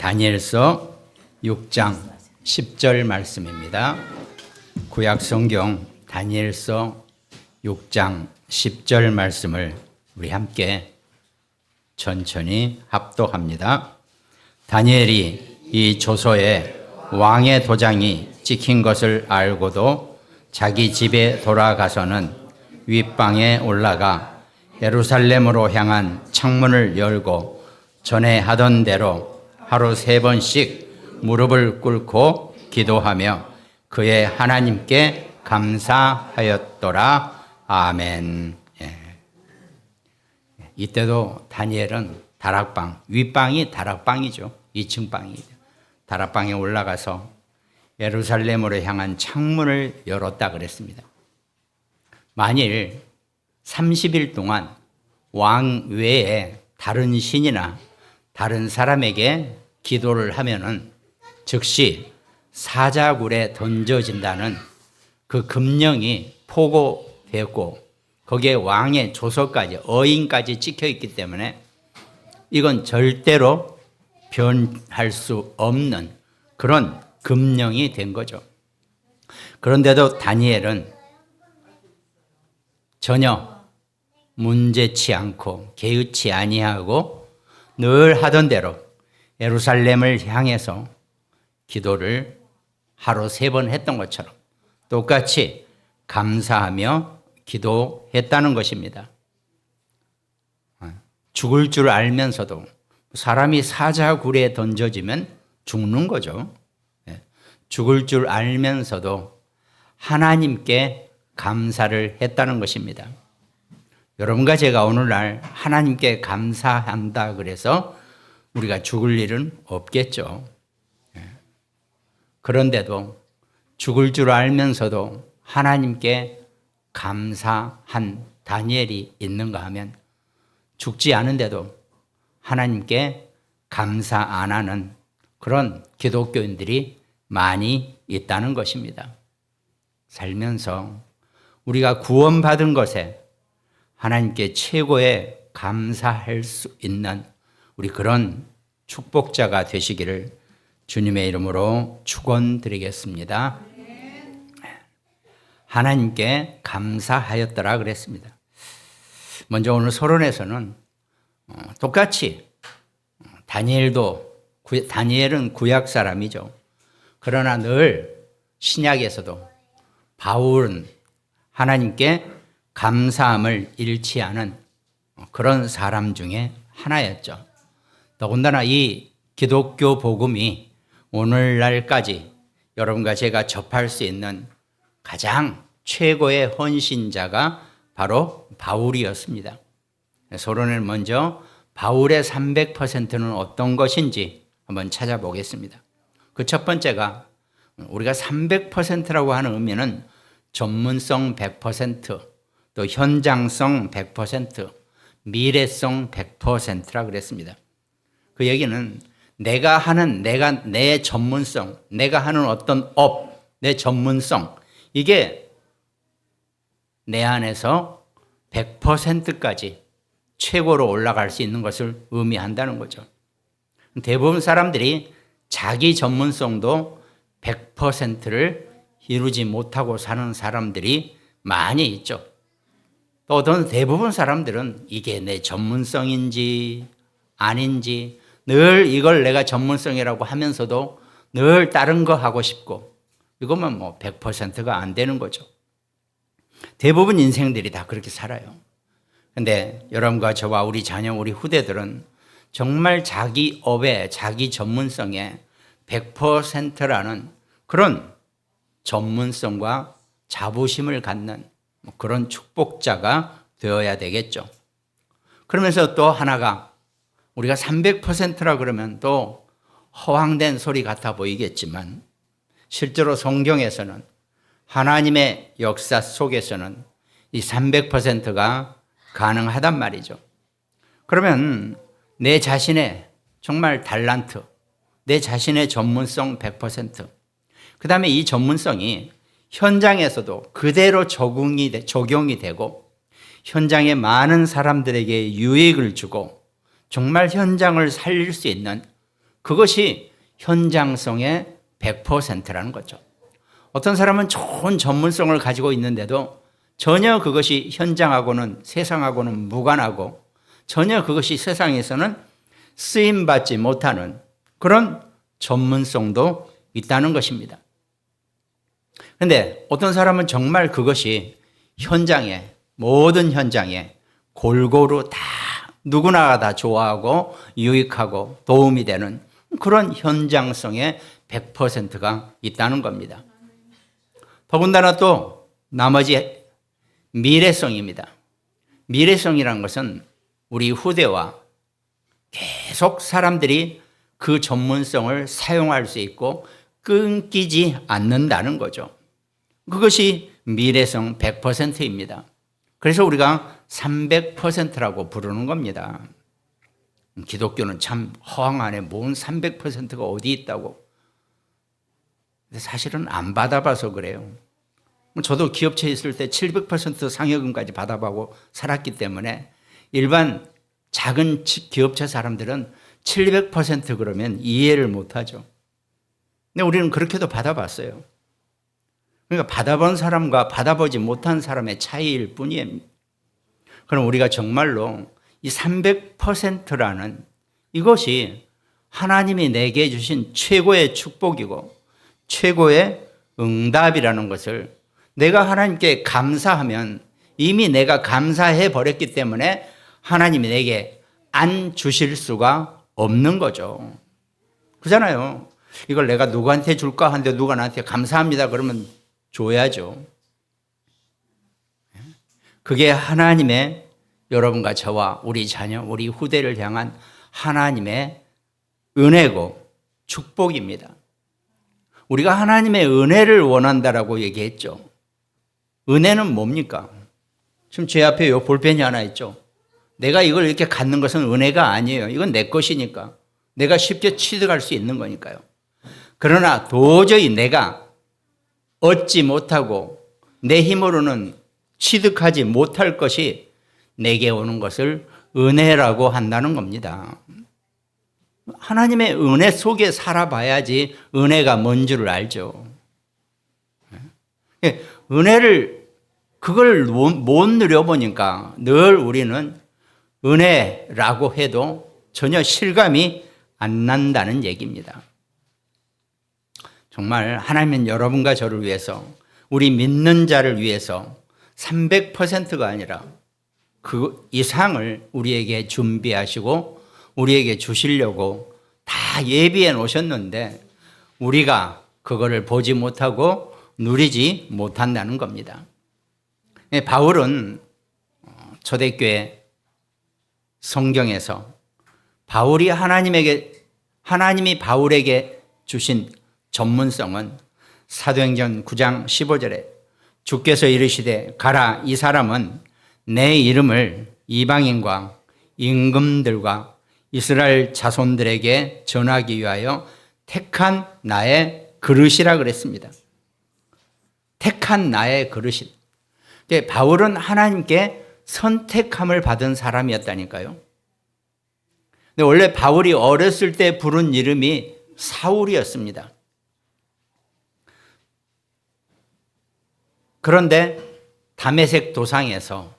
다니엘서 6장 10절 말씀입니다. 구약 성경 다니엘서 6장 10절 말씀을 우리 함께 천천히 합독합니다. 다니엘이 이 조서에 왕의 도장이 찍힌 것을 알고도 자기 집에 돌아가서는 윗방에 올라가 예루살렘으로 향한 창문을 열고 전에 하던 대로 하루 3번씩 무릎을 꿇고 기도하며 그의 하나님께 감사하였더라. 아멘. 이때도 다니엘은 다락방, 윗방이 다락방이죠. 2층 방이 다락방에 올라가서 예루살렘으로 향한 창문을 열었다 그랬습니다. 만일 30일 동안 왕 외에 다른 신이나 다른 사람에게 기도를 하면은 즉시 사자굴에 던져진다는 그 금령이 포고되었고 거기에 왕의 조서까지 어인까지 찍혀 있기 때문에 이건 절대로 변할 수 없는 그런 금령이 된 거죠. 그런데도 다니엘은 전혀 문제치 않고 개의치 아니하고 늘 하던 대로 예루살렘을 향해서 기도를 하루 3번 했던 것처럼 똑같이 감사하며 기도했다는 것입니다. 죽을 줄 알면서도 사람이 사자굴에 던져지면 죽는 거죠. 죽을 줄 알면서도 하나님께 감사를 했다는 것입니다. 여러분과 제가 오늘날 하나님께 감사한다 그래서 우리가 죽을 일은 없겠죠. 그런데도 죽을 줄 알면서도 하나님께 감사한 다니엘이 있는가 하면 죽지 않은데도 하나님께 감사 안 하는 그런 기독교인들이 많이 있다는 것입니다. 살면서 우리가 구원받은 것에 하나님께 최고의 감사할 수 있는 우리 그런 축복자가 되시기를 주님의 이름으로 축원드리겠습니다. 하나님께 감사하였더라 그랬습니다. 먼저 오늘 서론에서는 똑같이 다니엘은 구약 사람이죠. 그러나 늘 신약에서도 바울은 하나님께 감사함을 잃지 않은 그런 사람 중에 하나였죠. 더군다나 이 기독교 복음이 오늘날까지 여러분과 제가 접할 수 있는 가장 최고의 헌신자가 바로 바울이었습니다. 서론을 먼저 바울의 300%는 어떤 것인지 한번 찾아보겠습니다. 그 첫 번째가 우리가 300%라고 하는 의미는 전문성 100%, 또 현장성 100%, 미래성 100%라 그랬습니다. 그 얘기는 내 전문성, 내가 하는 어떤 내 전문성, 이게 내 안에서 100%까지 최고로 올라갈 수 있는 것을 의미한다는 거죠. 대부분 사람들이 자기 전문성도 100%를 이루지 못하고 사는 사람들이 많이 있죠. 또 어떤 대부분 사람들은 이게 내 전문성인지 아닌지 늘 이걸 내가 전문성이라고 하면서도 늘 다른 거 하고 싶고 이거면 100%가 안 되는 거죠. 대부분 인생들이 다 그렇게 살아요. 그런데 여러분과 저와 우리 자녀, 우리 후대들은 정말 자기 업에, 자기 전문성에 100%라는 그런 전문성과 자부심을 갖는 그런 축복자가 되어야 되겠죠. 그러면서 또 하나가 우리가 300%라 그러면 또 허황된 소리 같아 보이겠지만 실제로 성경에서는 하나님의 역사 속에서는 이 300%가 가능하단 말이죠. 그러면 내 자신의 정말 달란트, 내 자신의 전문성 100%, 그 다음에 이 전문성이 현장에서도 그대로 적용이 되고 현장에 많은 사람들에게 유익을 주고 정말 현장을 살릴 수 있는 그것이 현장성의 100%라는 거죠. 어떤 사람은 좋은 전문성을 가지고 있는데도 전혀 그것이 현장하고는 세상하고는 무관하고 전혀 그것이 세상에서는 쓰임받지 못하는 그런 전문성도 있다는 것입니다. 그런데 어떤 사람은 정말 그것이 현장에, 모든 현장에 골고루 다 누구나 다 좋아하고 유익하고 도움이 되는 그런 현장성의 100%가 있다는 겁니다. 더군다나 또 나머지 미래성입니다. 미래성이라는 것은 우리 후대와 계속 사람들이 그 전문성을 사용할 수 있고 끊기지 않는다는 거죠. 그것이 미래성 100%입니다. 그래서 우리가 300%라고 부르는 겁니다. 기독교는 참 허황 안에 뭔 300%가 어디 있다고. 근데 사실은 안 받아봐서 그래요. 저도 기업체에 있을 때 700% 상여금까지 받아보고 살았기 때문에 일반 작은 기업체 사람들은 700% 그러면 이해를 못하죠. 근데 우리는 그렇게도 받아봤어요. 그러니까 받아본 사람과 받아보지 못한 사람의 차이일 뿐이에요. 그럼 우리가 정말로 이 300%라는 이것이 하나님이 내게 주신 최고의 축복이고 최고의 응답이라는 것을 내가 하나님께 감사하면 이미 내가 감사해 버렸기 때문에 하나님이 내게 안 주실 수가 없는 거죠. 그잖아요. 이걸 내가 누구한테 줄까 하는데 누가 나한테 감사합니다 그러면 줘야죠. 그게 하나님의 여러분과 저와 우리 자녀, 우리 후대를 향한 하나님의 은혜고 축복입니다. 우리가 하나님의 은혜를 원한다라고 얘기했죠. 은혜는 뭡니까? 지금 제 앞에 요 볼펜이 하나 있죠. 내가 이걸 이렇게 갖는 것은 은혜가 아니에요. 이건 내 것이니까. 내가 쉽게 취득할 수 있는 거니까요. 그러나 도저히 내가 얻지 못하고 내 힘으로는 취득하지 못할 것이 내게 오는 것을 은혜라고 한다는 겁니다. 하나님의 은혜 속에 살아봐야지 은혜가 뭔 줄을 알죠. 은혜를 그걸 못 누려보니까 늘 우리는 은혜라고 해도 전혀 실감이 안 난다는 얘기입니다. 정말 하나님은 여러분과 저를 위해서 우리 믿는 자를 위해서 300%가 아니라 그 이상을 우리에게 준비하시고 우리에게 주시려고 다 예비해 놓으셨는데 우리가 그거를 보지 못하고 누리지 못한다는 겁니다. 바울은 초대교회 성경에서 하나님이 바울에게 주신 전문성은 사도행전 9장 15절에 주께서 이르시되 가라 이 사람은 내 이름을 이방인과 임금들과 이스라엘 자손들에게 전하기 위하여 택한 나의 그릇이라 그랬습니다. 택한 나의 그릇이. 바울은 하나님께 선택함을 받은 사람이었다니까요. 근데 원래 바울이 어렸을 때 부른 이름이 사울이었습니다. 그런데 다메섹 도상에서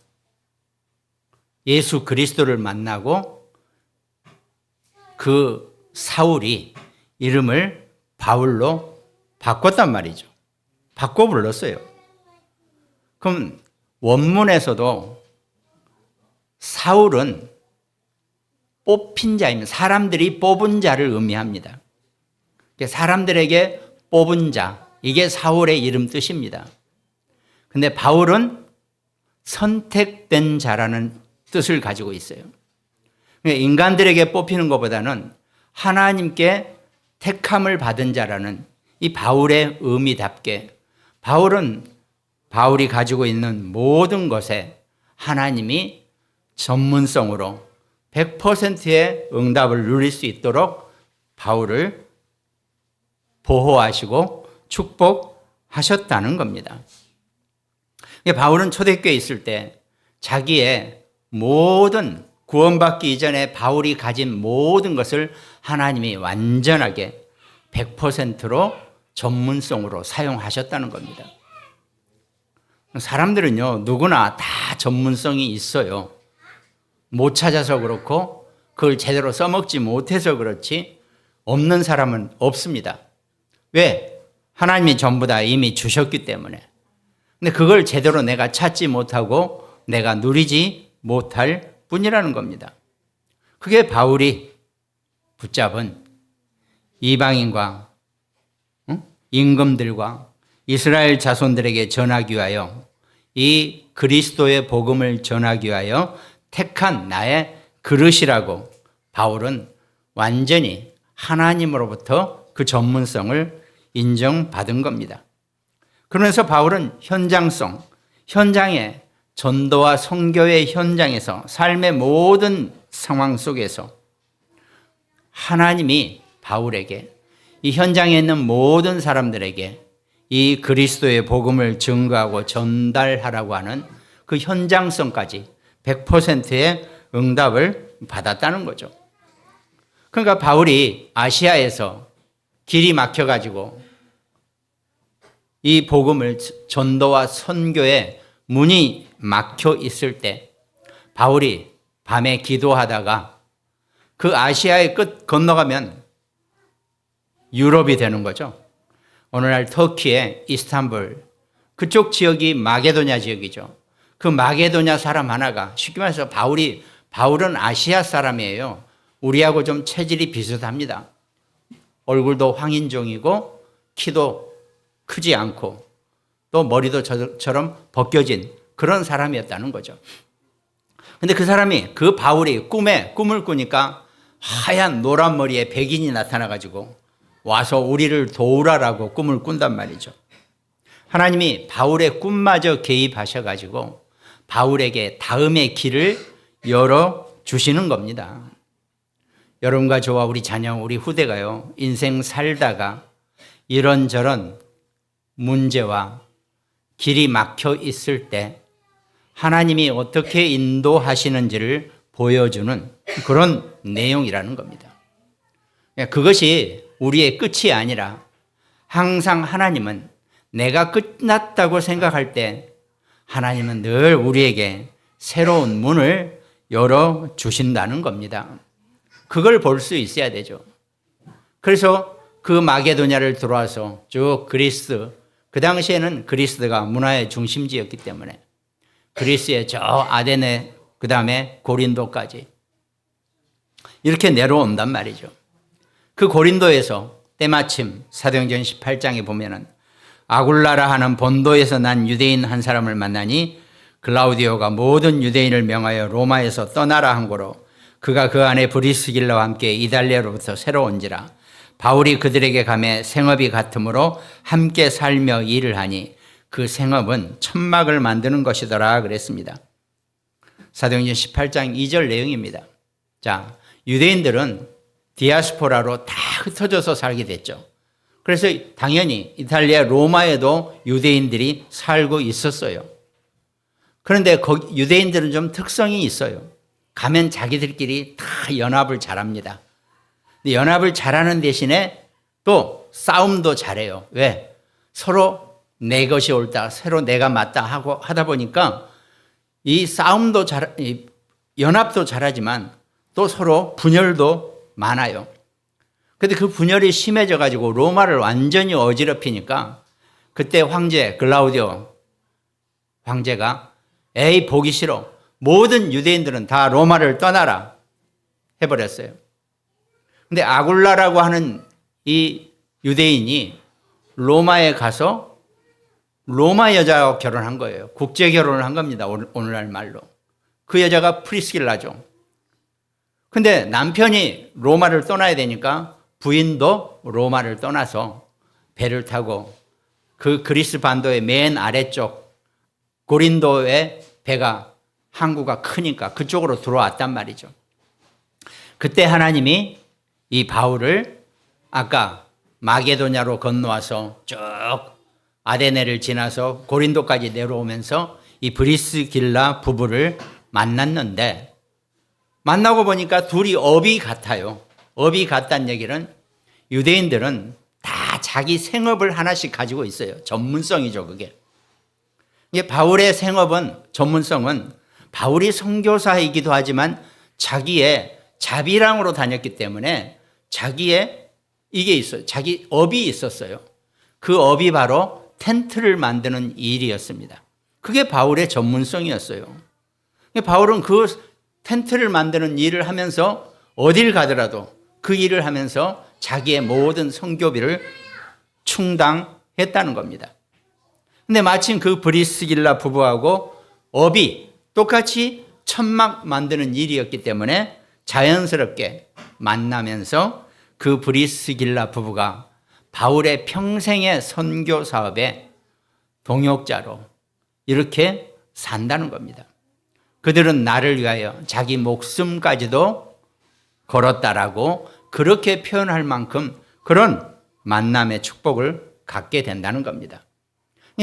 예수 그리스도를 만나고 그 사울이 이름을 바울로 바꿨단 말이죠. 바꿔 불렀어요. 그럼 원문에서도 사울은 뽑힌 자입니다. 사람들이 뽑은 자를 의미합니다. 사람들에게 뽑은 자, 이게 사울의 이름 뜻입니다. 근데 바울은 선택된 자라는 뜻을 가지고 있어요. 인간들에게 뽑히는 것보다는 하나님께 택함을 받은 자라는 이 바울의 의미답게 바울이 가지고 있는 모든 것에 하나님이 전문성으로 100%의 응답을 누릴 수 있도록 바울을 보호하시고 축복하셨다는 겁니다. 바울은 초대교회에 있을 때 자기의 모든 구원받기 이전에 바울이 가진 모든 것을 하나님이 완전하게 100%로 전문성으로 사용하셨다는 겁니다. 사람들은요, 누구나 다 전문성이 있어요. 못 찾아서 그렇고 그걸 제대로 써먹지 못해서 그렇지 없는 사람은 없습니다. 왜? 하나님이 전부 다 이미 주셨기 때문에. 근데 그걸 제대로 내가 찾지 못하고 내가 누리지 못할 뿐이라는 겁니다. 그게 바울이 붙잡은 이방인과 임금들과 이스라엘 자손들에게 전하기 위하여 이 그리스도의 복음을 전하기 위하여 택한 나의 그릇이라고 바울은 완전히 하나님으로부터 그 전문성을 인정받은 겁니다. 그러면서 바울은 현장의 전도와 선교의 현장에서 삶의 모든 상황 속에서 하나님이 바울에게 이 현장에 있는 모든 사람들에게 이 그리스도의 복음을 증거하고 전달하라고 하는 그 현장성까지 100%의 응답을 받았다는 거죠. 그러니까 바울이 아시아에서 길이 막혀가지고 이 복음을 전도와 선교에 문이 막혀 있을 때 바울이 밤에 기도하다가 그 아시아의 끝 건너가면 유럽이 되는 거죠. 오늘날 터키의 이스탄불 그쪽 지역이 마게도냐 지역이죠. 그 마게도냐 사람 하나가 쉽게 말해서 바울은 아시아 사람이에요. 우리하고 좀 체질이 비슷합니다. 얼굴도 황인종이고 키도 크지 않고 또 머리도 저처럼 벗겨진 그런 사람이었다는 거죠. 근데 그 사람이 그 바울이 꿈을 꾸니까 하얀 노란 머리에 백인이 나타나가지고 와서 우리를 도우라라고 꿈을 꾼단 말이죠. 하나님이 바울의 꿈마저 개입하셔가지고 바울에게 다음의 길을 열어주시는 겁니다. 여러분과 저와 우리 자녀, 우리 후대가요, 인생 살다가 이런저런 문제와 길이 막혀 있을 때 하나님이 어떻게 인도하시는지를 보여주는 그런 내용이라는 겁니다. 그것이 우리의 끝이 아니라 항상 하나님은 내가 끝났다고 생각할 때 하나님은 늘 우리에게 새로운 문을 열어주신다는 겁니다. 그걸 볼 수 있어야 되죠. 그래서 그 마게도냐를 들어와서 쭉 그리스, 그 당시에는 그리스가 문화의 중심지였기 때문에 그리스의 저 아데네, 그 다음에 고린도까지 이렇게 내려온단 말이죠. 그 고린도에서 때마침 사도행전 18장에 보면은 아굴라라 하는 본도에서 난 유대인 한 사람을 만나니 글라우디오가 모든 유대인을 명하여 로마에서 떠나라 한 거로 그가 그 안에 브리스길라와 함께 이달리아로부터 새로 온지라 바울이 그들에게 가매 생업이 같으므로 함께 살며 일을 하니 그 생업은 천막을 만드는 것이더라 그랬습니다. 사도행전 18장 2절 내용입니다. 자, 유대인들은 디아스포라로 다 흩어져서 살게 됐죠. 그래서 당연히 이탈리아 로마에도 유대인들이 살고 있었어요. 그런데 유대인들은 좀 특성이 있어요. 가면 자기들끼리 다 연합을 잘합니다. 근데 연합을 잘하는 대신에 또 싸움도 잘해요. 왜? 서로 내 것이 옳다, 서로 내가 맞다 하고 하다 보니까 이 싸움도 연합도 잘하지만 또 서로 분열도 많아요. 근데 그 분열이 심해져 가지고 로마를 완전히 어지럽히니까 그때 황제 글라우디오 황제가 에이 보기 싫어. 모든 유대인들은 다 로마를 떠나라 해버렸어요. 근데 아굴라라고 하는 이 유대인이 로마에 가서 로마 여자와 결혼한 거예요. 국제 결혼을 한 겁니다. 오늘날 말로. 그 여자가 프리스길라죠. 근데 남편이 로마를 떠나야 되니까 부인도 로마를 떠나서 배를 타고 그 그리스 반도의 맨 아래쪽 고린도의 배가 항구가 크니까 그쪽으로 들어왔단 말이죠. 그때 하나님이 이 바울을 아까 마게도냐로 건너와서 쭉 아데네를 지나서 고린도까지 내려오면서 이 브리스길라 부부를 만났는데 만나고 보니까 둘이 업이 같아요. 업이 같다는 얘기는 유대인들은 다 자기 생업을 하나씩 가지고 있어요. 전문성이죠, 그게. 이게 바울의 생업은, 전문성은 바울이 선교사이기도 하지만 자기의 자비랑으로 다녔기 때문에 자기의 이게 있어요. 자기 업이 있었어요. 그 업이 바로 텐트를 만드는 일이었습니다. 그게 바울의 전문성이었어요. 바울은 그 텐트를 만드는 일을 하면서 어딜 가더라도 그 일을 하면서 자기의 모든 선교비를 충당했다는 겁니다. 근데 마침 그 브리스길라 부부하고 업이 똑같이 천막 만드는 일이었기 때문에 자연스럽게 만나면서 그 브리스길라 부부가 바울의 평생의 선교 사업의 동역자로 이렇게 산다는 겁니다. 그들은 나를 위하여 자기 목숨까지도 걸었다라고 그렇게 표현할 만큼 그런 만남의 축복을 갖게 된다는 겁니다.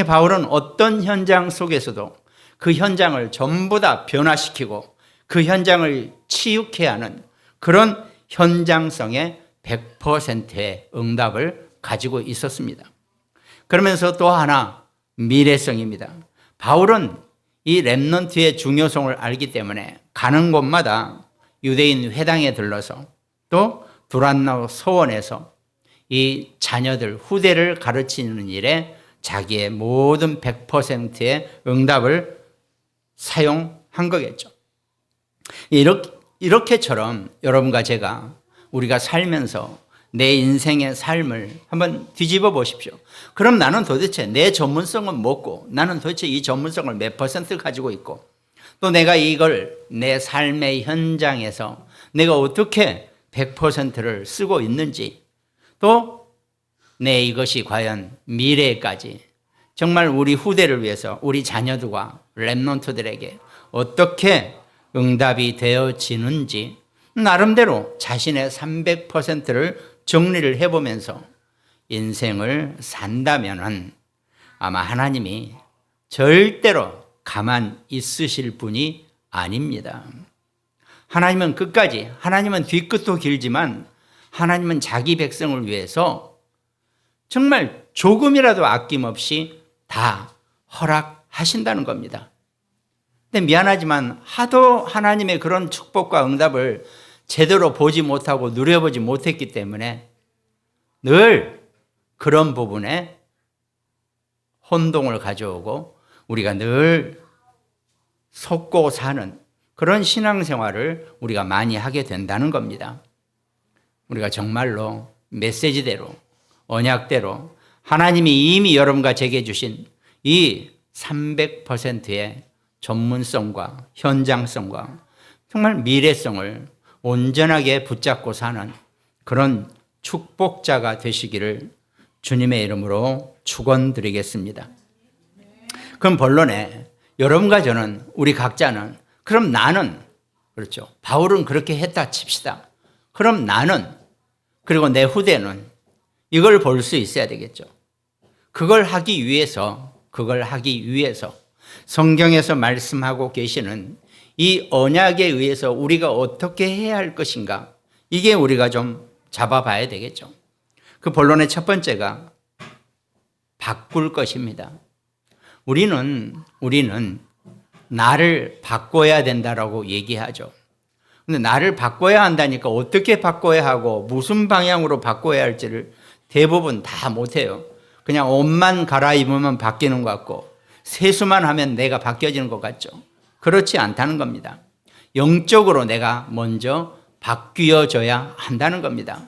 바울은 어떤 현장 속에서도 그 현장을 전부 다 변화시키고 그 현장을 치유케 하는 그런 현장성의 100%의 응답을 가지고 있었습니다. 그러면서 또 하나 미래성입니다. 바울은 이 렘넌트의 중요성을 알기 때문에 가는 곳마다 유대인 회당에 들러서 또 두란노 서원에서 이 자녀들 후대를 가르치는 일에 자기의 모든 100%의 응답을 사용한 거겠죠. 이렇게처럼 여러분과 제가 우리가 살면서 내 인생의 삶을 한번 뒤집어 보십시오. 그럼 나는 도대체 내 전문성은 뭐고 나는 도대체 이 전문성을 몇 퍼센트 가지고 있고 또 내가 이걸 내 삶의 현장에서 내가 어떻게 100%를 쓰고 있는지 또 내 이것이 과연 미래까지 정말 우리 후대를 위해서 우리 자녀들과 렘넌트들에게 어떻게 응답이 되어지는지 나름대로 자신의 300%를 정리를 해보면서 인생을 산다면은 아마 하나님이 절대로 가만 있으실 분이 아닙니다. 하나님은 끝까지, 하나님은 뒤끝도 길지만 하나님은 자기 백성을 위해서 정말 조금이라도 아낌없이 다 허락하신다는 겁니다. 근데 미안하지만 하도 하나님의 그런 축복과 응답을 제대로 보지 못하고 누려보지 못했기 때문에 늘 그런 부분에 혼동을 가져오고 우리가 늘 속고 사는 그런 신앙생활을 우리가 많이 하게 된다는 겁니다. 우리가 정말로 메시지대로 언약대로 하나님이 이미 여러분과 제게 주신 이 300%의 전문성과 현장성과 정말 미래성을 온전하게 붙잡고 사는 그런 축복자가 되시기를 주님의 이름으로 축원드리겠습니다. 그럼 본론에 여러분과 저는 우리 각자는 그럼 나는 그렇죠. 바울은 그렇게 했다 칩시다. 그럼 나는 그리고 내 후대는 이걸 볼 수 있어야 되겠죠. 그걸 하기 위해서 성경에서 말씀하고 계시는 이 언약에 의해서 우리가 어떻게 해야 할 것인가 이게 우리가 좀 잡아봐야 되겠죠. 그 본론의 첫 번째가 바꿀 것입니다. 우리는 나를 바꿔야 된다라고 얘기하죠. 근데 나를 바꿔야 한다니까 어떻게 바꿔야 하고 무슨 방향으로 바꿔야 할지를 대부분 다 못해요. 그냥 옷만 갈아입으면 바뀌는 것 같고 세수만 하면 내가 바뀌어지는 것 같죠. 그렇지 않다는 겁니다. 영적으로 내가 먼저 바뀌어져야 한다는 겁니다.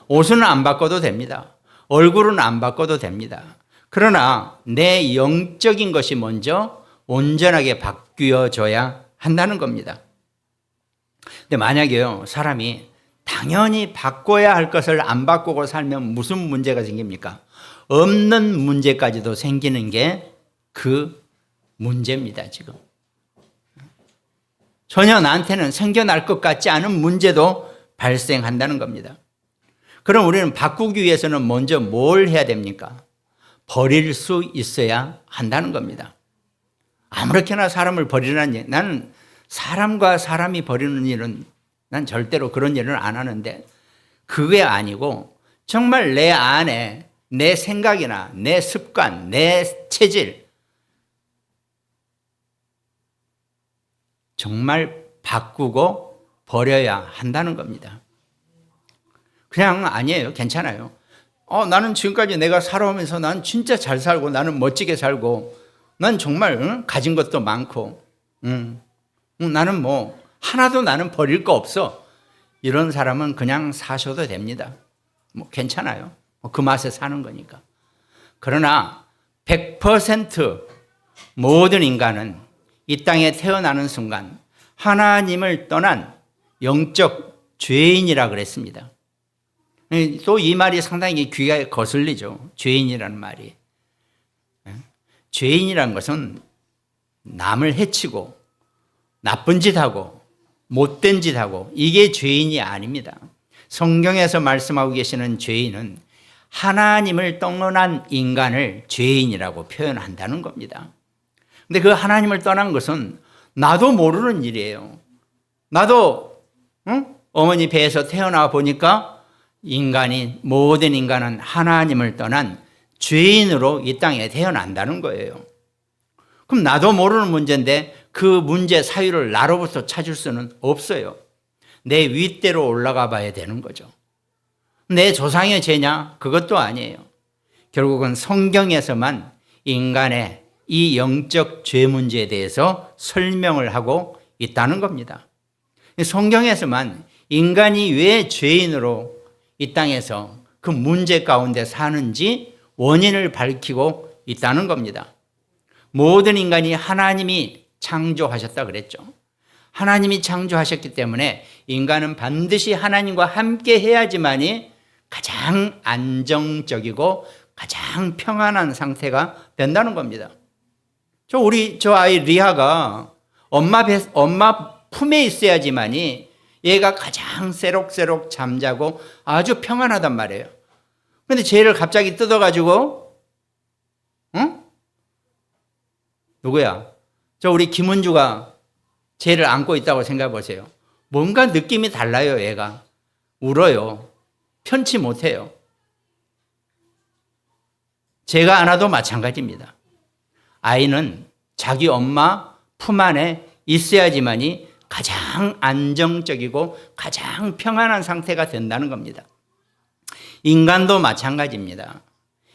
옷은 안 바꿔도 됩니다. 얼굴은 안 바꿔도 됩니다. 그러나 내 영적인 것이 먼저 온전하게 바뀌어져야 한다는 겁니다. 근데 만약에요, 사람이 당연히 바꿔야 할 것을 안 바꾸고 살면 무슨 문제가 생깁니까? 없는 문제까지도 생기는 게 그 문제입니다, 지금. 전혀 나한테는 생겨날 것 같지 않은 문제도 발생한다는 겁니다. 그럼 우리는 바꾸기 위해서는 먼저 뭘 해야 됩니까? 버릴 수 있어야 한다는 겁니다. 아무렇게나 사람을 버리라는 얘기. 나는 사람과 사람이 벌이는 일은 난 절대로 그런 일은 안 하는데, 그게 아니고 정말 내 안에 내 생각이나 내 습관, 내 체질 정말 바꾸고 버려야 한다는 겁니다. 그냥 아니에요. 괜찮아요. 나는 지금까지 내가 살아오면서 난 진짜 잘 살고 나는 멋지게 살고 난 정말 가진 것도 많고 나는 뭐 하나도 나는 버릴 거 없어. 이런 사람은 그냥 사셔도 됩니다. 뭐 괜찮아요. 그 맛에 사는 거니까. 그러나 100% 모든 인간은 이 땅에 태어나는 순간 하나님을 떠난 영적 죄인이라 그랬습니다. 또 이 말이 상당히 귀에 거슬리죠. 죄인이라는 말이. 죄인이라는 것은 남을 해치고 나쁜 짓 하고 못된 짓 하고 이게 죄인이 아닙니다. 성경에서 말씀하고 계시는 죄인은 하나님을 떠난 인간을 죄인이라고 표현한다는 겁니다. 근데 그 하나님을 떠난 것은 나도 모르는 일이에요. 나도 어머니 배에서 태어나 보니까 모든 인간은 하나님을 떠난 죄인으로 이 땅에 태어난다는 거예요. 그럼 나도 모르는 문제인데 그 문제 사유를 나로부터 찾을 수는 없어요. 내 윗대로 올라가 봐야 되는 거죠. 내 조상의 죄냐? 그것도 아니에요. 결국은 성경에서만 인간의 이 영적 죄 문제에 대해서 설명을 하고 있다는 겁니다. 성경에서만 인간이 왜 죄인으로 이 땅에서 그 문제 가운데 사는지 원인을 밝히고 있다는 겁니다. 모든 인간이 하나님이 창조하셨다 그랬죠. 하나님이 창조하셨기 때문에 인간은 반드시 하나님과 함께 해야지만이 가장 안정적이고 가장 평안한 상태가 된다는 겁니다. 저 아이 리아가 엄마 품에 있어야지만이 얘가 가장 새록새록 잠자고 아주 평안하단 말이에요. 그런데 쟤를 갑자기 뜯어가지고 누구야? 우리 김은주가 쟤를 안고 있다고 생각해 보세요. 뭔가 느낌이 달라요. 얘가 울어요. 편치 못해요. 제가 안아도 마찬가지입니다. 아이는 자기 엄마 품 안에 있어야지만이 가장 안정적이고 가장 평안한 상태가 된다는 겁니다. 인간도 마찬가지입니다.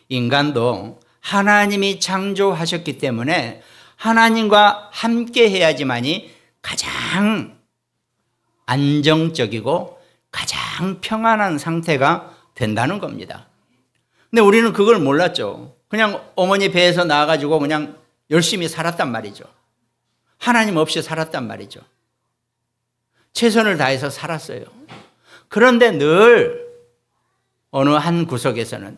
인간도 하나님이 창조하셨기 때문에 하나님과 함께 해야지만이 가장 안정적이고 가장 평안한 상태가 된다는 겁니다. 근데 우리는 그걸 몰랐죠. 그냥 어머니 배에서 나와가지고 그냥 열심히 살았단 말이죠. 하나님 없이 살았단 말이죠. 최선을 다해서 살았어요. 그런데 늘 어느 한 구석에서는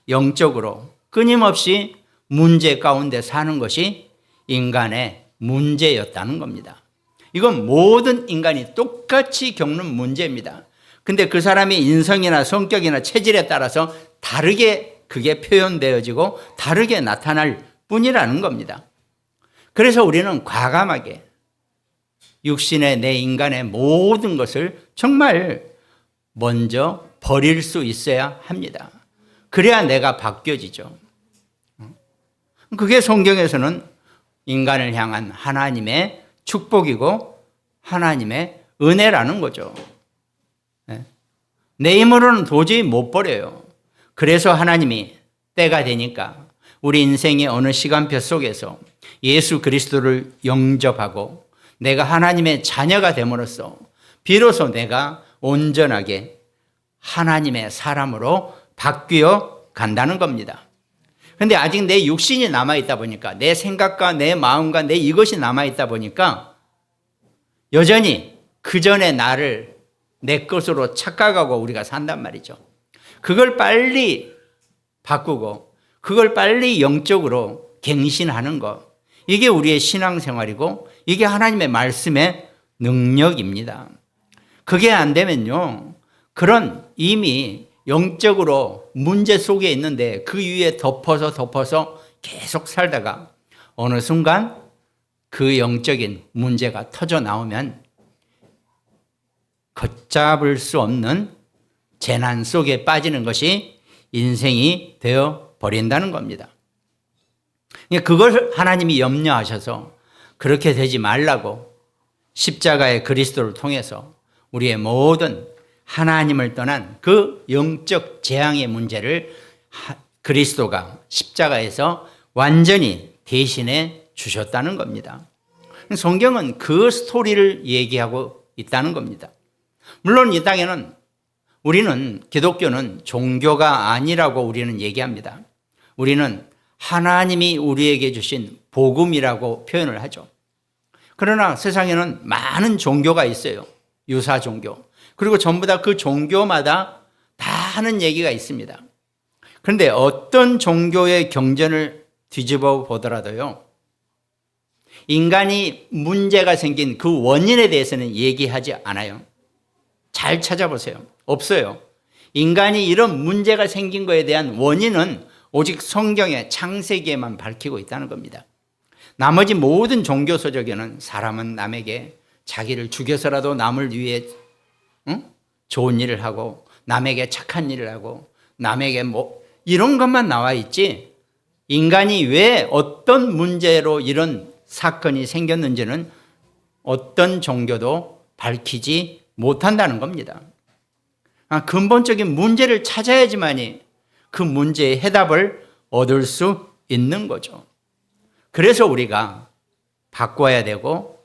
영적으로 끊임없이 문제 가운데 사는 것이 인간의 문제였다는 겁니다. 이건 모든 인간이 똑같이 겪는 문제입니다. 근데 그 사람의 인성이나 성격이나 체질에 따라서 다르게 그게 표현되어지고 다르게 나타날 뿐이라는 겁니다. 그래서 우리는 과감하게 육신의 내 인간의 모든 것을 정말 먼저 버릴 수 있어야 합니다. 그래야 내가 바뀌어지죠. 그게 성경에서는 인간을 향한 하나님의 축복이고 하나님의 은혜라는 거죠. 내 힘으로는 도저히 못 버려요. 그래서 하나님이 때가 되니까 우리 인생의 어느 시간표 속에서 예수 그리스도를 영접하고 내가 하나님의 자녀가 됨으로써 비로소 내가 온전하게 하나님의 사람으로 바뀌어 간다는 겁니다. 그런데 아직 내 육신이 남아있다 보니까 내 생각과 내 마음과 내 이것이 남아있다 보니까 여전히 그 전에 나를 내 것으로 착각하고 우리가 산단 말이죠. 그걸 빨리 바꾸고 그걸 빨리 영적으로 갱신하는 것, 이게 우리의 신앙생활이고 이게 하나님의 말씀의 능력입니다. 그게 안 되면요, 그런 이미 영적으로 문제 속에 있는데 그 위에 덮어서 계속 살다가 어느 순간 그 영적인 문제가 터져 나오면 걷잡을 수 없는 재난 속에 빠지는 것이 인생이 되어 버린다는 겁니다. 그걸 하나님이 염려하셔서 그렇게 되지 말라고 십자가의 그리스도를 통해서 우리의 모든 하나님을 떠난 그 영적 재앙의 문제를 그리스도가 십자가에서 완전히 대신해 주셨다는 겁니다. 성경은 그 스토리를 얘기하고 있다는 겁니다. 물론 이 땅에는 우리는 기독교는 종교가 아니라고 우리는 얘기합니다. 우리는 하나님이 우리에게 주신 복음이라고 표현을 하죠. 그러나 세상에는 많은 종교가 있어요. 유사 종교. 그리고 전부 다 그 종교마다 다 하는 얘기가 있습니다. 그런데 어떤 종교의 경전을 뒤집어 보더라도요, 인간이 문제가 생긴 그 원인에 대해서는 얘기하지 않아요. 잘 찾아보세요. 없어요. 인간이 이런 문제가 생긴 것에 대한 원인은 오직 성경의 창세기에만 밝히고 있다는 겁니다. 나머지 모든 종교 서적에는 사람은 남에게 자기를 죽여서라도 남을 위해 좋은 일을 하고 남에게 착한 일을 하고 남에게 이런 것만 나와 있지, 인간이 왜 어떤 문제로 이런 사건이 생겼는지는 어떤 종교도 밝히지 못한다는 겁니다. 근본적인 문제를 찾아야지만이 그 문제의 해답을 얻을 수 있는 거죠. 그래서 우리가 바꿔야 되고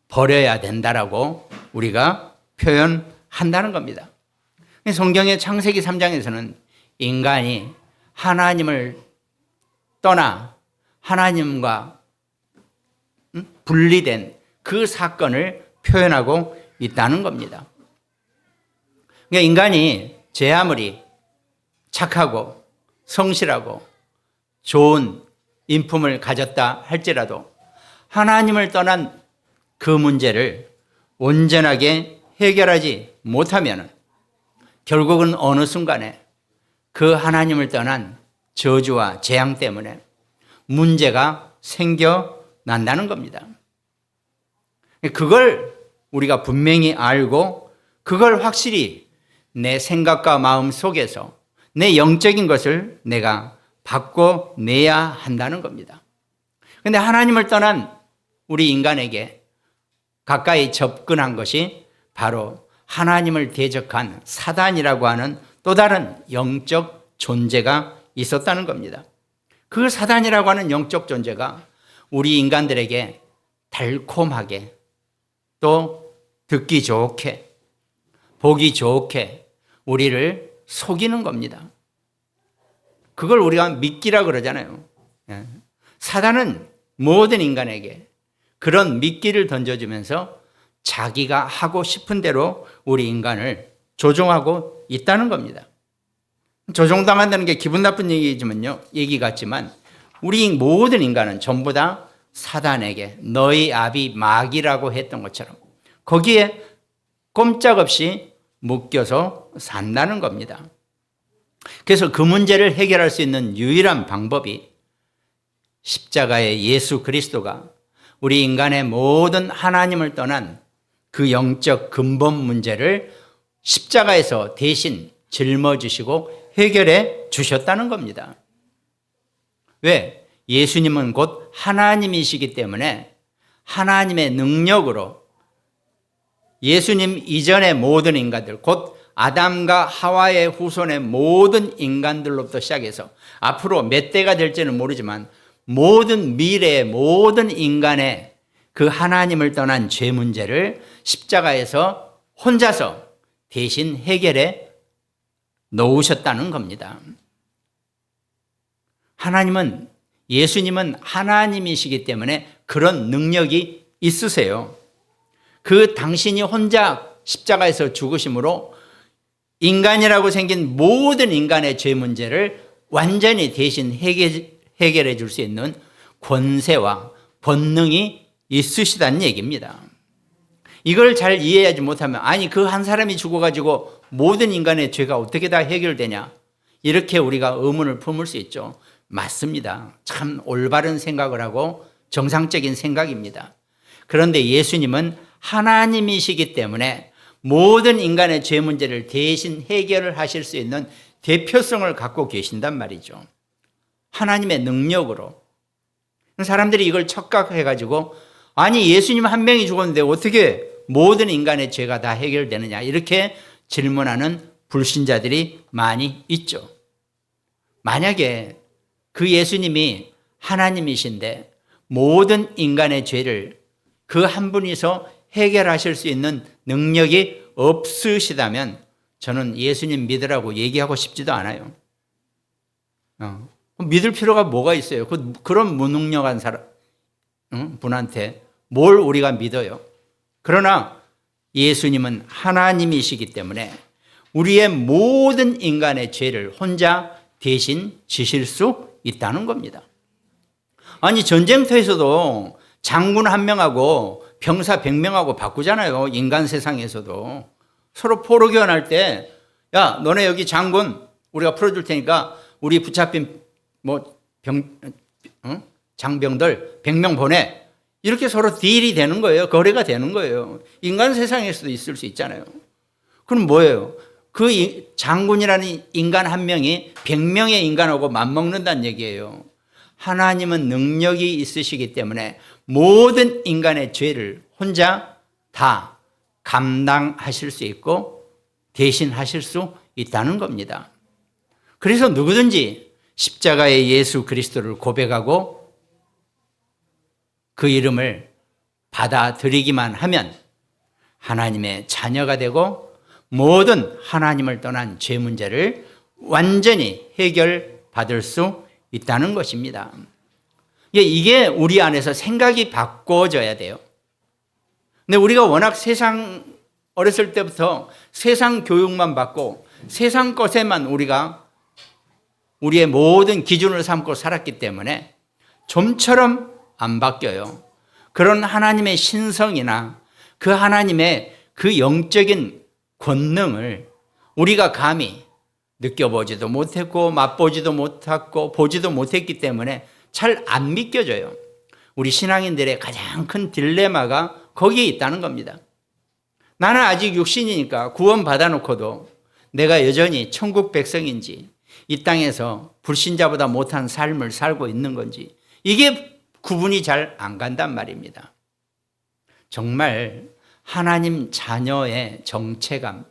버려야 된다라고 우리가 표현한다는 겁니다. 성경의 창세기 3장에서는 인간이 하나님을 떠나 하나님과 분리된 그 사건을 표현하고 있다는 겁니다. 그러니까 인간이 제 아무리 착하고 성실하고 좋은 인품을 가졌다 할지라도 하나님을 떠난 그 문제를 온전하게 해결하지 못하면 결국은 어느 순간에 그 하나님을 떠난 저주와 재앙 때문에 문제가 생겨난다는 겁니다. 그걸 우리가 분명히 알고 그걸 확실히 내 생각과 마음 속에서 내 영적인 것을 내가 바꿔내야 한다는 겁니다. 그런데 하나님을 떠난 우리 인간에게 가까이 접근한 것이 바로 하나님을 대적한 사단이라고 하는 또 다른 영적 존재가 있었다는 겁니다. 그 사단이라고 하는 영적 존재가 우리 인간들에게 달콤하게 또 듣기 좋게 보기 좋게 우리를 속이는 겁니다. 그걸 우리가 미끼라 그러잖아요. 사단은 모든 인간에게 그런 미끼를 던져주면서 자기가 하고 싶은 대로 우리 인간을 조종하고 있다는 겁니다. 조종당한다는 게 기분 나쁜 얘기 같지만 우리 모든 인간은 전부 다 사단에게 너희 아비 마귀라고 했던 것처럼 거기에 꼼짝없이 묶여서 산다는 겁니다. 그래서 그 문제를 해결할 수 있는 유일한 방법이 십자가의 예수 그리스도가 우리 인간의 모든 하나님을 떠난 그 영적 근본 문제를 십자가에서 대신 짊어지시고 해결해 주셨다는 겁니다. 왜? 예수님은 곧 하나님이시기 때문에 하나님의 능력으로 예수님 이전의 모든 인간들, 곧 아담과 하와의 후손의 모든 인간들로부터 시작해서 앞으로 몇 대가 될지는 모르지만 모든 미래의 모든 인간의 그 하나님을 떠난 죄 문제를 십자가에서 혼자서 대신 해결해 놓으셨다는 겁니다. 예수님은 하나님이시기 때문에 그런 능력이 있으세요. 그 당신이 혼자 십자가에서 죽으심으로 인간이라고 생긴 모든 인간의 죄 문제를 완전히 대신 해결해 줄 수 있는 권세와 권능이 있으시다는 얘기입니다. 이걸 잘 이해하지 못하면 아니 그 한 사람이 죽어가지고 모든 인간의 죄가 어떻게 다 해결되냐 이렇게 우리가 의문을 품을 수 있죠. 맞습니다. 참 올바른 생각을 하고 정상적인 생각입니다. 그런데 예수님은 하나님이시기 때문에 모든 인간의 죄 문제를 대신 해결을 하실 수 있는 대표성을 갖고 계신단 말이죠. 하나님의 능력으로. 사람들이 이걸 착각해가지고 아니 예수님 한 명이 죽었는데 어떻게 모든 인간의 죄가 다 해결되느냐 이렇게 질문하는 불신자들이 많이 있죠. 만약에 그 예수님이 하나님이신데 모든 인간의 죄를 그 한 분이서 해결하실 수 있는 능력이 없으시다면 저는 예수님 믿으라고 얘기하고 싶지도 않아요. 믿을 필요가 뭐가 있어요? 그런 무능력한 사람, 분한테 뭘 우리가 믿어요? 그러나 예수님은 하나님이시기 때문에 우리의 모든 인간의 죄를 혼자 대신 지실 수 있다는 겁니다. 아니 전쟁터에서도 장군 한 명하고 병사 100명하고 바꾸잖아요. 인간 세상에서도. 서로 포로 교환할 때 야 너네 여기 장군 우리가 풀어줄 테니까 우리 붙잡힌 장병들 100명 보내. 이렇게 서로 딜이 되는 거예요. 거래가 되는 거예요. 인간 세상에서도 있을 수 있잖아요. 그럼 뭐예요? 그 장군이라는 인간 한 명이 100명의 인간하고 맞먹는다는 얘기예요. 하나님은 능력이 있으시기 때문에 모든 인간의 죄를 혼자 다 감당하실 수 있고 대신하실 수 있다는 겁니다. 그래서 누구든지 십자가의 예수 그리스도를 고백하고 그 이름을 받아들이기만 하면 하나님의 자녀가 되고 모든 하나님을 떠난 죄 문제를 완전히 해결받을 수 있다는 것입니다. 이게 우리 안에서 생각이 바꿔져야 돼요. 근데 우리가 워낙 어렸을 때부터 세상 교육만 받고 세상 것에만 우리가 우리의 모든 기준을 삼고 살았기 때문에 좀처럼 안 바뀌어요. 그런 하나님의 신성이나 그 하나님의 그 영적인 권능을 우리가 감히 느껴보지도 못했고 맛보지도 못했고 보지도 못했기 때문에 잘 안 믿겨져요. 우리 신앙인들의 가장 큰 딜레마가 거기에 있다는 겁니다. 나는 아직 육신이니까 구원 받아놓고도 내가 여전히 천국 백성인지 이 땅에서 불신자보다 못한 삶을 살고 있는 건지 이게 구분이 잘 안 간단 말입니다. 정말 하나님 자녀의 정체감,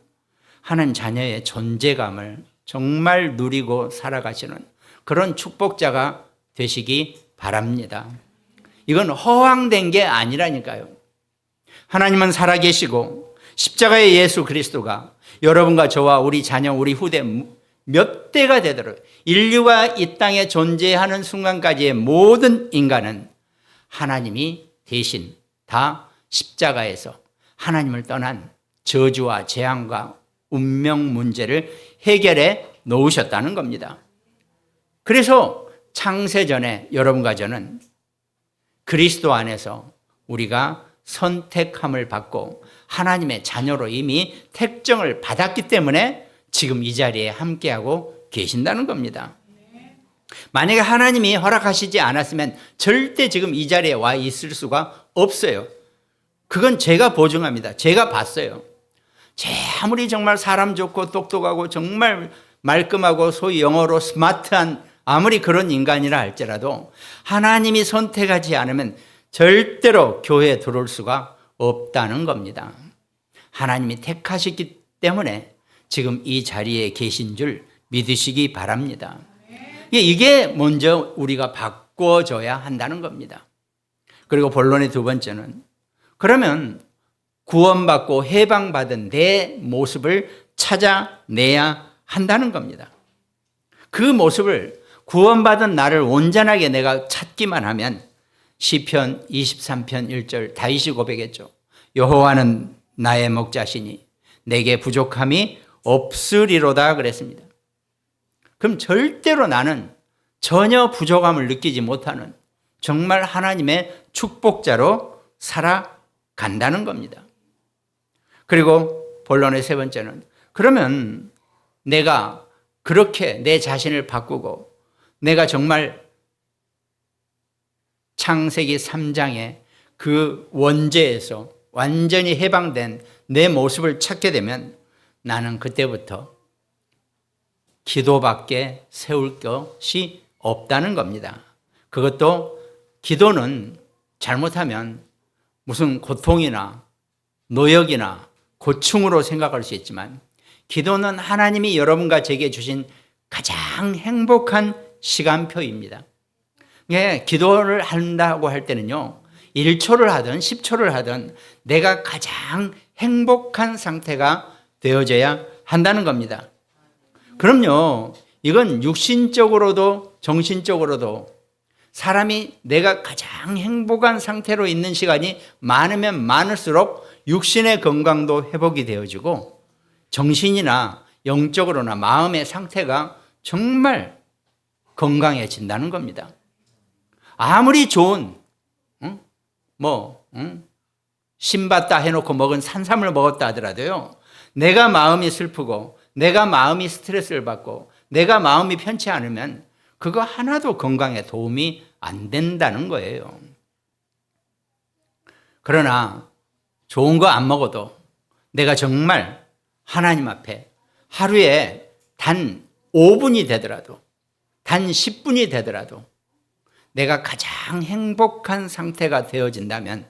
하나님 자녀의 존재감을 정말 누리고 살아가시는 그런 축복자가 되시기 바랍니다. 이건 허황된 게 아니라니까요. 하나님은 살아계시고 십자가의 예수 그리스도가 여러분과 저와 우리 자녀, 우리 후대 몇 대가 되도록 인류가 이 땅에 존재하는 순간까지의 모든 인간은 하나님이 대신 다 십자가에서 하나님을 떠난 저주와 재앙과 운명 문제를 해결해 놓으셨다는 겁니다. 그래서 창세전에 여러분과 저는 그리스도 안에서 우리가 선택함을 받고 하나님의 자녀로 이미 택정을 받았기 때문에 지금 이 자리에 함께하고 계신다는 겁니다. 만약에 하나님이 허락하시지 않았으면 절대 지금 이 자리에 와 있을 수가 없어요. 그건 제가 보증합니다. 제가 봤어요. 아무리 정말 사람 좋고 똑똑하고 정말 말끔하고 소위 영어로 스마트한 아무리 그런 인간이라 할지라도 하나님이 선택하지 않으면 절대로 교회에 들어올 수가 없다는 겁니다. 하나님이 택하셨기 때문에 지금 이 자리에 계신 줄 믿으시기 바랍니다. 이게 먼저 우리가 바꿔줘야 한다는 겁니다. 그리고 본론의 두 번째는 그러면 구원받고 해방받은 내 모습을 찾아내야 한다는 겁니다. 그 모습을 구원받은 나를 온전하게 내가 찾기만 하면 시편 23편 1절 다윗이 고백했죠. 여호와는 나의 목자시니 내게 부족함이 없으리로다 그랬습니다. 그럼 절대로 나는 전혀 부족함을 느끼지 못하는 정말 하나님의 축복자로 살아간다는 겁니다. 그리고 본론의 세 번째는 그러면 내가 그렇게 내 자신을 바꾸고 내가 정말 창세기 3장의 그 원죄에서 완전히 해방된 내 모습을 찾게 되면 나는 그때부터 기도밖에 세울 것이 없다는 겁니다. 그것도 기도는 잘못하면 무슨 고통이나 노역이나 고충으로 생각할 수 있지만 기도는 하나님이 여러분과 제게 주신 가장 행복한 시간표입니다. 기도를 한다고 할 때는요, 1초를 하든 10초를 하든 내가 가장 행복한 상태가 되어져야 한다는 겁니다. 그럼요, 이건 육신적으로도 정신적으로도 사람이 내가 가장 행복한 상태로 있는 시간이 많으면 많을수록 육신의 건강도 회복이 되어지고 정신이나 영적으로나 마음의 상태가 정말 건강해진다는 겁니다. 아무리 좋은 신받다 해놓고 먹은 산삼을 먹었다 하더라도요, 내가 마음이 슬프고 내가 마음이 스트레스를 받고 내가 마음이 편치 않으면 그거 하나도 건강에 도움이 안 된다는 거예요. 그러나 좋은 거 안 먹어도 내가 정말 하나님 앞에 하루에 단 5분이 되더라도 단 10분이 되더라도 내가 가장 행복한 상태가 되어진다면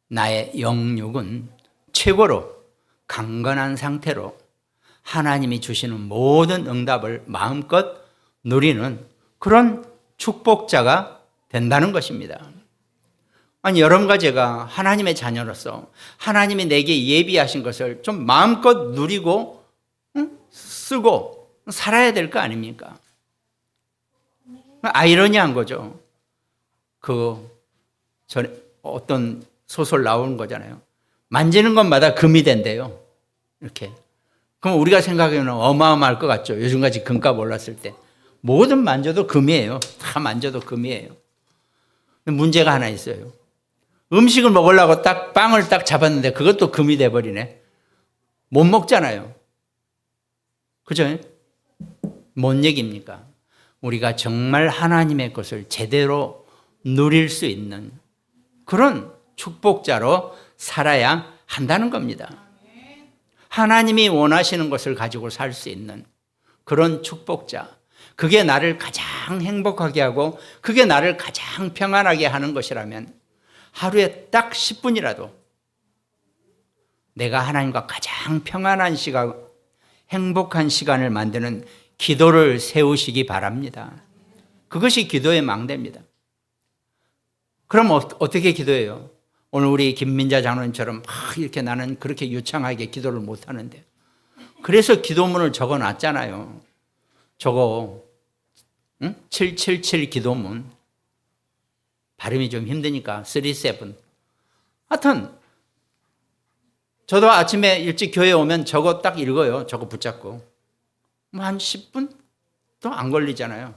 나의 영육은 최고로 강건한 상태로 하나님이 주시는 모든 응답을 마음껏 누리는 그런 축복자가 된다는 것입니다. 아니, 여러분과 제가 하나님의 자녀로서 하나님이 내게 예비하신 것을 좀 마음껏 누리고 쓰고 살아야 될 거 아닙니까? 아이러니한 거죠. 전에 어떤 소설 나오는 거잖아요. 만지는 것마다 금이 된대요. 이렇게. 그럼 우리가 생각하면 어마어마할 것 같죠. 요즘같이 금값 올랐을 때. 뭐든 만져도 금이에요. 다 만져도 금이에요. 근데 문제가 하나 있어요. 음식을 먹으려고 딱 빵을 딱 잡았는데 그것도 금이 돼버리네. 못 먹잖아요. 그죠? 뭔 얘기입니까? 우리가 정말 하나님의 것을 제대로 누릴 수 있는 그런 축복자로 살아야 한다는 겁니다. 하나님이 원하시는 것을 가지고 살 수 있는 그런 축복자. 그게 나를 가장 행복하게 하고 그게 나를 가장 평안하게 하는 것이라면 하루에 딱 10분이라도 내가 하나님과 가장 평안한 시간, 행복한 시간을 만드는 기도를 세우시기 바랍니다. 그것이 기도의 망대입니다. 그럼 어떻게 기도해요? 오늘 우리 김민자 장로님처럼 이렇게 나는 그렇게 유창하게 기도를 못하는데 그래서 기도문을 적어놨잖아요. 저거 777 기도문. 발음이 좀 힘드니까 37. 하여튼 저도 아침에 일찍 교회 오면 저거 딱 읽어요. 저거 붙잡고. 한 10분도 안 걸리잖아요.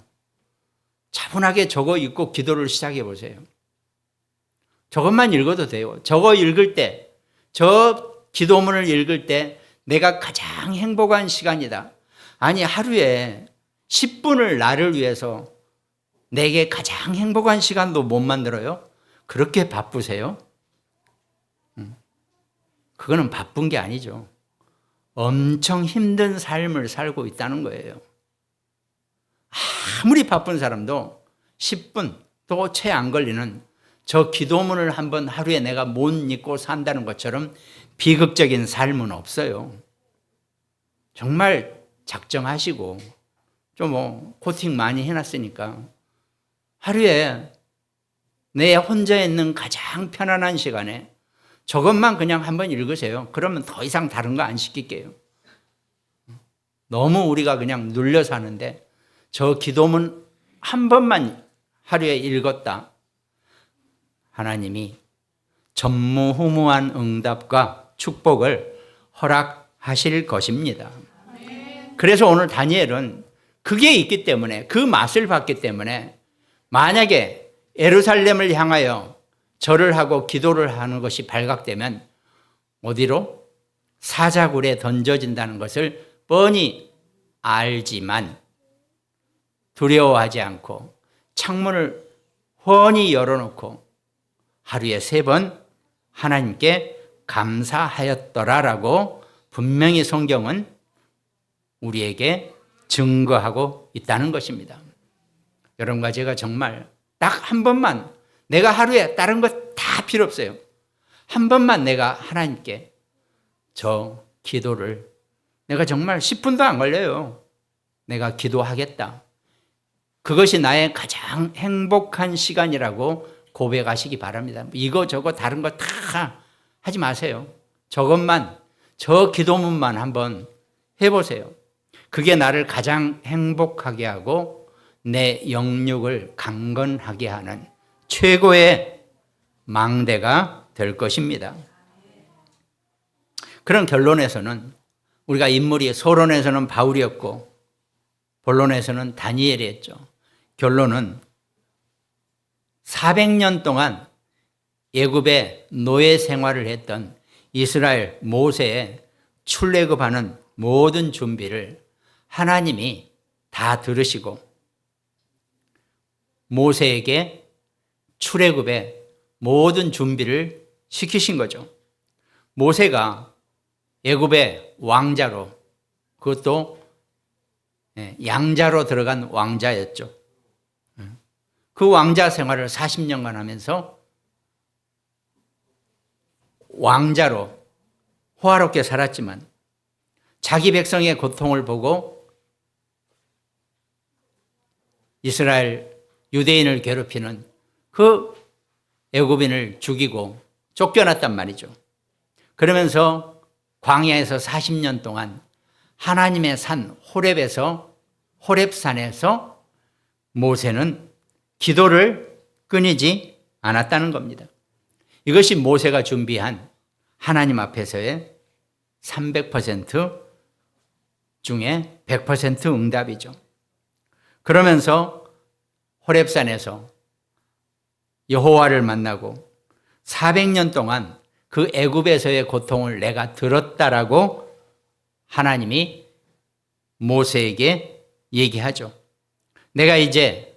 차분하게 저거 읽고 기도를 시작해 보세요. 저것만 읽어도 돼요. 저거 읽을 때, 저 기도문을 읽을 때 내가 가장 행복한 시간이다. 아니, 하루에 10분을 나를 위해서 내게 가장 행복한 시간도 못 만들어요? 그렇게 바쁘세요? 그거는 바쁜 게 아니죠. 엄청 힘든 삶을 살고 있다는 거예요. 아무리 바쁜 사람도 10분도 채 안 걸리는 저 기도문을 한번 하루에 내가 못 잊고 산다는 것처럼 비극적인 삶은 없어요. 정말 작정하시고 좀 코팅 많이 해놨으니까 하루에 내 혼자 있는 가장 편안한 시간에 저것만 그냥 한번 읽으세요. 그러면 더 이상 다른 거 안 시킬게요. 너무 우리가 그냥 눌려 사는데 저 기도문 한 번만 하루에 읽었다. 하나님이 전무후무한 응답과 축복을 허락하실 것입니다. 그래서 오늘 다니엘은 그게 있기 때문에, 그 맛을 봤기 때문에 만약에 예루살렘을 향하여 절을 하고 기도를 하는 것이 발각되면 어디로? 사자굴에 던져진다는 것을 뻔히 알지만 두려워하지 않고 창문을 훤히 열어놓고 하루에 3번 하나님께 감사하였더라라고 분명히 성경은 우리에게 증거하고 있다는 것입니다. 여러분과 제가 정말 딱 한 번만, 내가 하루에 다른 것 다 필요 없어요. 한 번만 내가 하나님께 저 기도를, 내가 정말 10분도 안 걸려요. 내가 기도하겠다. 그것이 나의 가장 행복한 시간이라고 고백하시기 바랍니다. 이거 저거 다른 거 다 하지 마세요. 저것만, 저 기도문만 한번 해보세요. 그게 나를 가장 행복하게 하고 내 영육을 강건하게 하는 최고의 망대가 될 것입니다. 그런 결론에서는 우리가 인물이 서론에서는 바울이었고 본론에서는 다니엘이었죠. 결론은 400년 동안 애굽의 노예 생활을 했던 이스라엘 모세의 출애굽하는 모든 준비를 하나님이 다 들으시고 모세에게 출애굽의 모든 준비를 시키신 거죠. 모세가 애굽의 왕자로, 그것도 양자로 들어간 왕자였죠. 그 왕자 생활을 40년간 하면서 왕자로 호화롭게 살았지만 자기 백성의 고통을 보고 이스라엘 유대인을 괴롭히는 그 애굽인을 죽이고 쫓겨났단 말이죠. 그러면서 광야에서 40년 동안 하나님의 산 호렙산에서 모세는 기도를 끊이지 않았다는 겁니다. 이것이 모세가 준비한 하나님 앞에서의 300% 중에 100% 응답이죠. 그러면서 호렙산에서 여호와를 만나고 400년 동안 그 애굽에서의 고통을 내가 들었다라고 하나님이 모세에게 얘기하죠. 내가 이제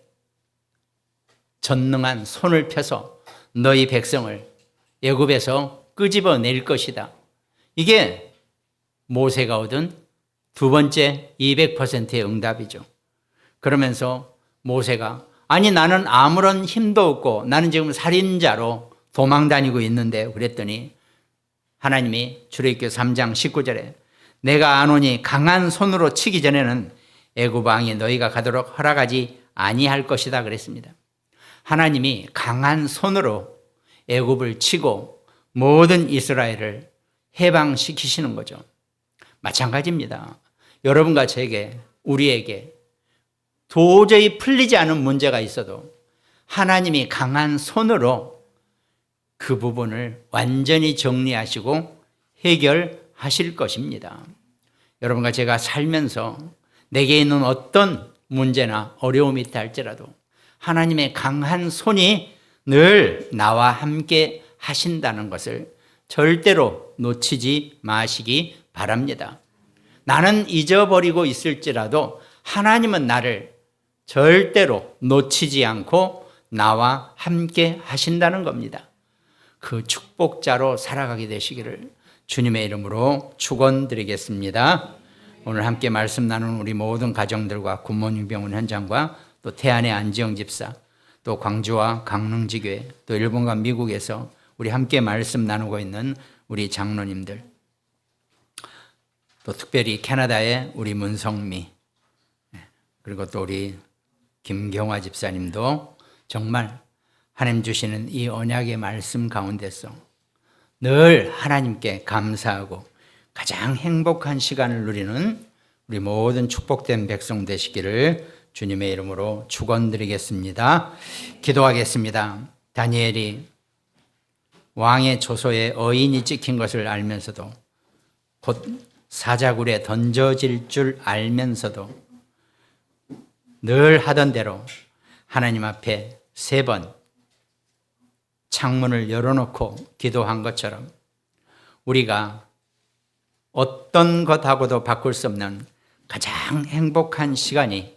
전능한 손을 펴서 너희 백성을 애굽에서 끄집어낼 것이다. 이게 모세가 얻은 두 번째 200%의 응답이죠. 그러면서 모세가 아니 나는 아무런 힘도 없고 나는 지금 살인자로 도망다니고 있는데 그랬더니 하나님이 출애굽기 3장 19절에 내가 아노니 강한 손으로 치기 전에는 애굽 왕이 너희가 가도록 허락하지 아니할 것이다 그랬습니다. 하나님이 강한 손으로 애굽을 치고 모든 이스라엘을 해방시키시는 거죠. 마찬가지입니다. 여러분과 제게, 우리에게 도저히 풀리지 않은 문제가 있어도 하나님이 강한 손으로 그 부분을 완전히 정리하시고 해결하실 것입니다. 여러분과 제가 살면서 내게 있는 어떤 문제나 어려움이 있다 할지라도 하나님의 강한 손이 늘 나와 함께 하신다는 것을 절대로 놓치지 마시기 바랍니다. 나는 잊어버리고 있을지라도 하나님은 나를 절대로 놓치지 않고 나와 함께 하신다는 겁니다. 그 축복자로 살아가게 되시기를 주님의 이름으로 축원드리겠습니다. 오늘 함께 말씀 나누는 우리 모든 가정들과 굿모닝 병원 현장과 또 태안의 안지영 집사, 또 광주와 강릉지교회, 또 일본과 미국에서 우리 함께 말씀 나누고 있는 우리 장로님들, 또 특별히 캐나다의 우리 문성미, 그리고 또 우리 김경화 집사님도 정말 하나님 주시는 이 언약의 말씀 가운데서 늘 하나님께 감사하고 가장 행복한 시간을 누리는 우리 모든 축복된 백성 되시기를 주님의 이름으로 축원드리겠습니다. 기도하겠습니다. 다니엘이 왕의 조소에 어인이 찍힌 것을 알면서도 곧 사자굴에 던져질 줄 알면서도 늘 하던 대로 하나님 앞에 3번 창문을 열어놓고 기도한 것처럼 우리가 어떤 것하고도 바꿀 수 없는 가장 행복한 시간이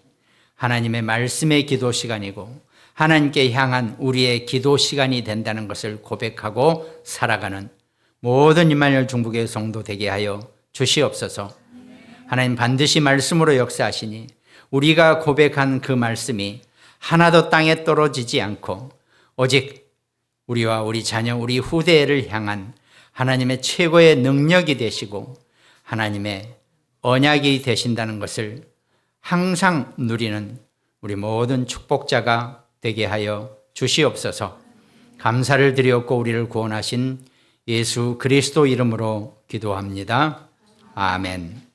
하나님의 말씀의 기도 시간이고 하나님께 향한 우리의 기도 시간이 된다는 것을 고백하고 살아가는 모든 임마누엘 중보교회 성도 되게 하여 주시옵소서. 하나님 반드시 말씀으로 역사하시니 우리가 고백한 그 말씀이 하나도 땅에 떨어지지 않고 오직 우리와 우리 자녀, 우리 후대를 향한 하나님의 최고의 능력이 되시고 하나님의 언약이 되신다는 것을 항상 누리는 우리 모든 축복자가 되게 하여 주시옵소서. 감사를 드리옵고 우리를 구원하신 예수 그리스도 이름으로 기도합니다. 아멘.